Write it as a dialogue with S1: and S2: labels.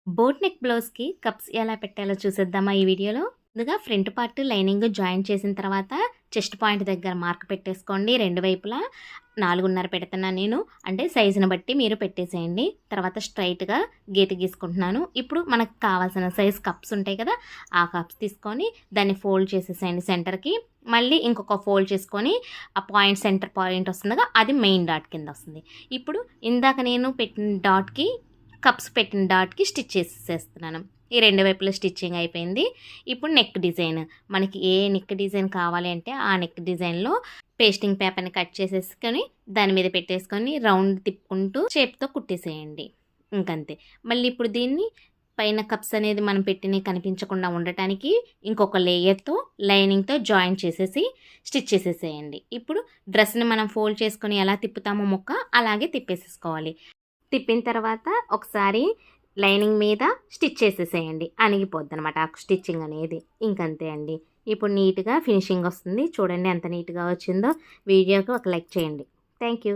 S1: Boat neck బ్లౌజ్‌కి cups ఎలా పెట్టాలో చూసేద్దామా ఈ వీడియోలో? ముందుగా ఫ్రంట్ పార్ట్ లైనింగ్ జాయిన్ చేసిన తర్వాత చెస్ట్ పాయింట్ దగ్గర మార్క్ పెట్టేసుకోండి. రెండు వైపులా 4.5 పెడుతున్నాను నేను. అంటే సైజుని బట్టి మీరు పెట్టేసేయండి. తర్వాత స్ట్రైట్‌గా గీత గీసుకుంటున్నాను. ఇప్పుడు మనకు కావాల్సిన సైజ్ కప్స్ ఉంటాయి కదా! ఆ కప్స్ తీసుకొని దాన్ని ఫోల్డ్ చేసేసేయండి సెంటర్‌కి. మళ్ళీ ఇంకొక ఫోల్డ్ చేసుకొని ఆ పాయింట్ సెంటర్ పాయింట్ వస్తుందిగా అది మెయిన్ డాట్ కింద వస్తుంది. ఇప్పుడు ఇందాక నేను పెట్టిన డాట్‌కి కప్స్ పెట్టిన డాట్‌కి స్టిచ్ చేసేస్తున్నాను. ఈ రెండు వైపులా స్టిచ్చింగ్ అయిపోయింది. ఇప్పుడు నెక్ డిజైన్ మనకి ఏ నెక్ డిజైన్ కావాలి అంటే ఆ నెక్ డిజైన్‌లో పేస్టింగ్ పేపర్‌ని కట్ చేసేసుకొని దాని మీద పెట్టేసుకొని రౌండ్ తిప్పుకుంటూ షేప్‌తో కుట్టేసేయండి. ఇంకంతే. మళ్ళీ ఇప్పుడు దీన్ని పైన కప్స్ అనేది మనం పెట్టినవి కనిపించకుండా ఉండటానికి ఇంకొక లేయర్‌తో లైనింగ్‌తో జాయిన్ చేసేసి స్టిచ్ చేసేసేయండి. ఇప్పుడు డ్రెస్‌ని మనం ఫోల్డ్ చేసుకొని ఎలా తిప్పుతామో ముక్క అలాగే తిప్పేసేసుకోవాలి. తిప్పిన తర్వాత ఒకసారి లైనింగ్ మీద స్టిచ్ చేసేసేయండి. అణిగిపోద్దనమాట ఆ స్టిచ్చింగ్ అనేది. ఇంకంతే అండి. ఇప్పుడు నీట్‌గా ఫినిషింగ్ వస్తుంది. చూడండి ఎంత నీట్‌గా వచ్చిందో. వీడియోకి ఒక లైక్ చేయండి. Thank you.